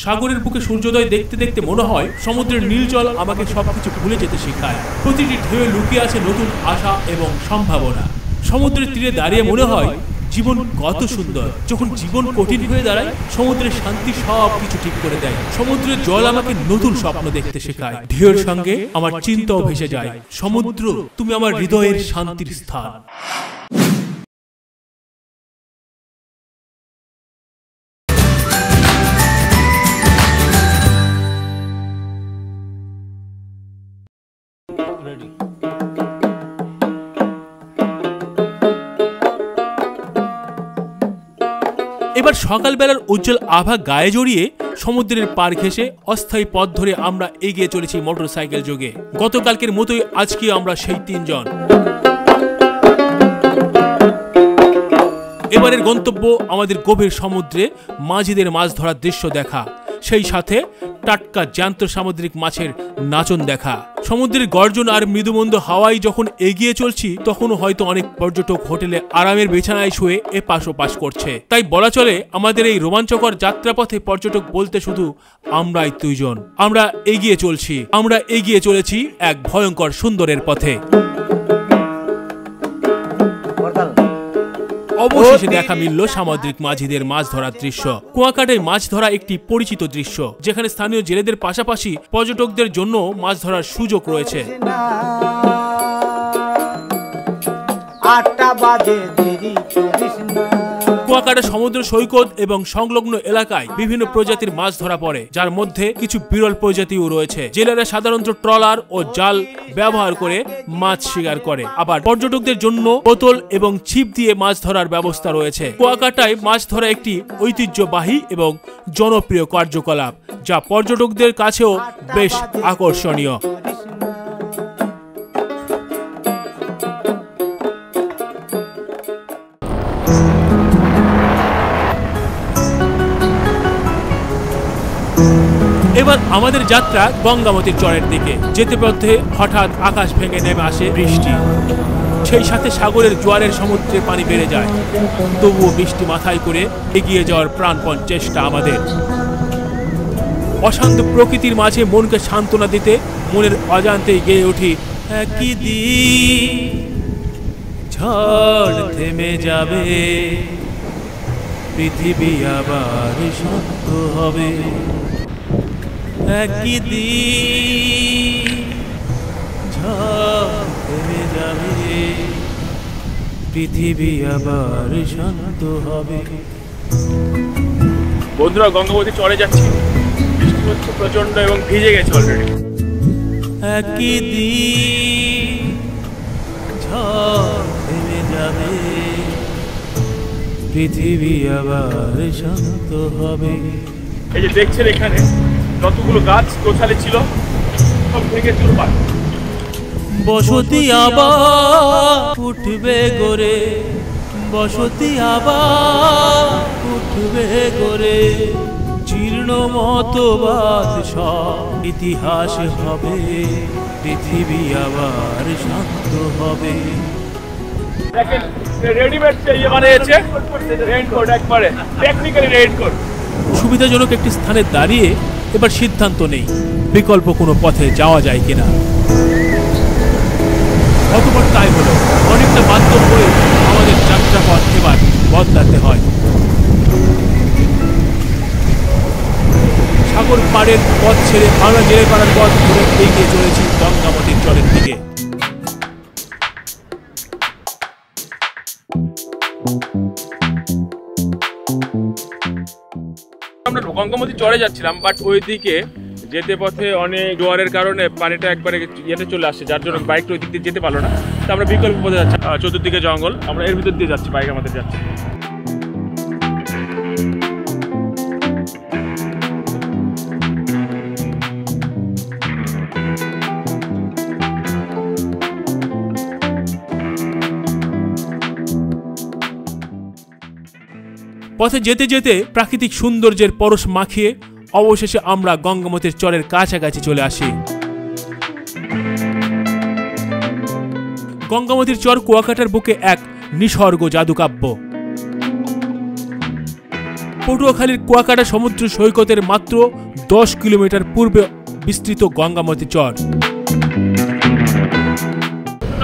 সাগরের বুকে সূর্যোদয় দেখতে দেখতে মনে হয় সমুদ্রের নীল জল আমাকে সবকিছু ভুলে যেতে শেখায়। প্রতিটি ঢেউয়ে লুকিয়ে আছে নতুন আশা এবং সম্ভাবনা। সমুদ্রের তীরে দাঁড়িয়ে মনে হয় জীবন কত সুন্দর। যখন জীবন কঠিন হয়ে দাঁড়ায়, সমুদ্রের শান্তি সব কিছু ঠিক করে দেয়। সমুদ্রের জল আমাকে নতুন স্বপ্ন দেখতে শেখায়। ঢেউয়ের সঙ্গে আমার চিন্তাও ভেসে যায়। সমুদ্র, তুমি আমার হৃদয়ের শান্তির স্থান। এবার সকালবেলার উজ্জ্বল আভা গায়ে জড়িয়ে সমুদ্রের পার ঘেঁষে অস্থায়ী পথ ধরে আমরা এগিয়ে চলেছি মোটরসাইকেল যোগে। গতকালকের মতোই আজকে আমরা সেই তিনজন। এবারের গন্তব্য আমাদের গভীর সমুদ্রে মাঝিদের মাছ ধরার দৃশ্য দেখা, সেই সাথে টাটকা জ্যান্ত সামুদ্রিক মাছের নাচন দেখা। সমুদ্রের গর্জন আর মৃদুমন্দ হাওয়ায় যখন এগিয়ে চলছি, তখনও হয়তো অনেক পর্যটক হোটেলে আরামের বিছানায় শুয়ে এপাশ ওপাশ করছে। তাই বলা চলে, আমাদের এই রোমাঞ্চকর যাত্রাপথে পর্যটক বলতে শুধু আমরাই দুইজন। আমরা এগিয়ে চলেছি এক ভয়ঙ্কর সুন্দরের পথে। অবশেষে দেখা মিলল সামুদ্রিক মাঝিদের মাছ ধরার দৃশ্য। কুয়াকাটায় মাছ ধরা একটি পরিচিত দৃশ্য, যেখানে স্থানীয় জেলেদের পাশাপাশি পর্যটকদের জন্য মাছ ধরার সুযোগ রয়েছে। কুয়াকাটা সমুদ্র সৈকত এবং সংলগ্ন এলাকায় বিভিন্ন প্রজাতির মাছ ধরা পড়ে, যার মধ্যে কিছু বিরল প্রজাতিও রয়েছে। জেলেরা সাধারণত ট্রলার ও জাল ব্যবহার করে মাছ শিকার করে। আবার পর্যটকদের জন্য বোতল এবং ছিপ দিয়ে মাছ ধরার ব্যবস্থা রয়েছে। কুয়াকাটায় মাছ ধরা একটি ঐতিহ্যবাহী এবং জনপ্রিয় কার্যকলাপ, যা পর্যটকদের কাছেও বেশ আকর্ষণীয়। এবার আমাদের যাত্রা গঙ্গামতির চরের দিকে। যেতে পথে হঠাৎ আকাশ ভেঙে নেমে আসে বৃষ্টি, সেই সাথে সাগরের জোয়ারের সমুদ্রের পানি বেড়ে যায়। তবুও বৃষ্টি মাথায় করে এগিয়ে যাওয়ার প্রাণপণ চেষ্টা আমাদের। অশান্ত প্রকৃতির মাঝে মনকে সান্ত্বনা দিতে মনের অজান্তেই গেয়ে উঠি, একই দিন ঝড় থেমে যাবে, পৃথিবী আবার শান্ত হবে। একই দিন ঝড় থেমে যাবে, পৃথিবী আবার শান্ত হবে। বন্ধুরা, গঙ্গাবতী চরে যাচ্ছি, বৃষ্টি হচ্ছে প্রচন্ড এবং ভিজে গেছে অলরেডি। একই দিন ঝড় থেমে যাবে, পৃথিবী আবার শান্ত হবে। এই যে দেখছেন, এখানে যতগুলো গাছ গোছালে ছিল সব ভেঙে চুরমার। বসতি আবার উঠবে গড়ে, বসতি আবার উঠবে গড়ে, জীর্ণ মতবাদ সব ইতিহাস হবে, পৃথিবী আবার শান্ত হবে। দেখেন, রেডিমেড বানিয়েছে রেইনকোট, একবারে টেকনিক্যালি রেইনকোট। সুবিধাজনক একটি স্থানে দাঁড়িয়ে এবার সিদ্ধান্ত নেই বিকল্প কোনো পথে যাওয়া যায় কিনা। অতঃপর তাই হলো, অনেকটা বাধ্য হয়ে আমাদের যাত্রাপথ এবার বদলাতে হয়। সাগর পাড়ের পথ ছেড়ে আমরা জেলে পাড়ার পথ ধরে এগিয়ে চলেছি গঙ্গামতির চরের দিকে। আমরা গঙ্গামতি চরে যাচ্ছিলাম, বাট ওইদিকে যেতে পথে অনেক জোয়ারের কারণে পানিটা একবারে ইয়েতে চলে আসছে, যার জন্য বাইকটা ওই দিক দিয়ে যেতে পারলো না। তো আমরা বিকল্প পথে যাচ্ছি, চতুর্দিকে জঙ্গল, আমরা এর ভিতর দিয়ে যাচ্ছি, বাইক আমাদের যাচ্ছে। পথে যেতে যেতে প্রাকৃতিক সৌন্দর্যের পরশ মাখিয়ে অবশেষে আমরা গঙ্গামতির চরের কাছাকাছি চলে আসি। গঙ্গামতির চর কুয়াকাটার বুকে এক নিসর্গ জাদুকাব্য। পটুয়াখালীর কুয়াকাটা সমুদ্র সৈকতের মাত্র 10 কিলোমিটার পূর্বে বিস্তৃত গঙ্গামতি চর।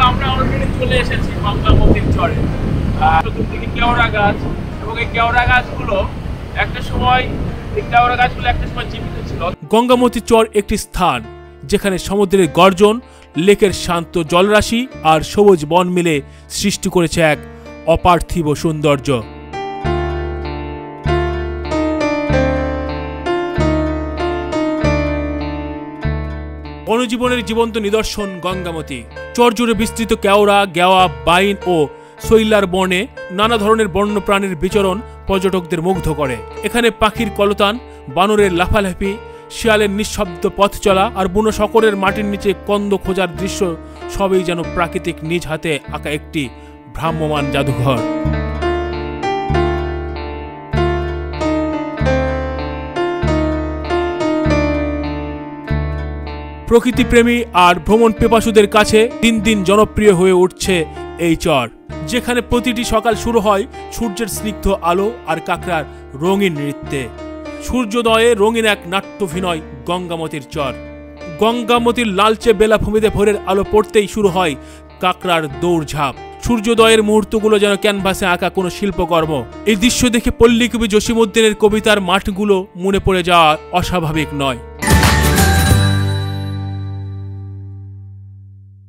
আমরা অলরেডি চলে এসেছি গঙ্গামতির চরে। চতুর্দিকে কেওড়া গাছ, এবং এই কেওড়া গাছগুলো একটা সময় জীবিত ছিল। গঙ্গামতি চর একটি স্থান যেখানে সমুদ্রের গর্জন, লেকের শান্ত জলরাশি আর সবুজ বন মিলে সৃষ্টি করেছে এক অপার্থিব সৌন্দর্য। বনজীবনের জীবন্ত নিদর্শন গঙ্গামতি চর জুড়ে বিস্তৃত কেওড়া, গেওয়া, বাইন ও শৈলার বনে নানা ধরনের বন্যপ্রাণীর বিচরণ পর্যটকদের মুগ্ধ করে। এখানে পাখির কলতান, বানরের লাফালাফি, শিয়ালের নিঃশব্দ পথ চলা আর বুনো শকরের মাটির নিচে কন্দ খোঁজার দৃশ্য সবই যেন প্রাকৃতিক নিজ হাতে আঁকা একটি ভ্রাম্যমান জাদুঘর। প্রকৃতিপ্রেমী আর ভ্রমণ পিপাসুদের কাছে দিন দিন জনপ্রিয় হয়ে উঠছে এই চর, যেখানে প্রতিটি সকাল শুরু হয় সূর্যের স্নিগ্ধ আলো আর কাঁকড়ার রঙিন নৃত্যে। সূর্যোদয়ে রঙিন এক নাট্যভিনয় গঙ্গামতির চর। গঙ্গামতির লালচে বেলাভূমিতে ভোরের আলো পড়তেই শুরু হয় কাঁকড়ার দৌড়ঝাঁপ। সূর্যোদয়ের মুহূর্তগুলো যেন ক্যানভাসে আঁকা কোনো শিল্পকর্ম। এই দৃশ্য দেখে পল্লীকবি জসিমউদ্দিনের কবিতার মাঠগুলো মনে পড়ে যাওয়া অস্বাভাবিক নয়।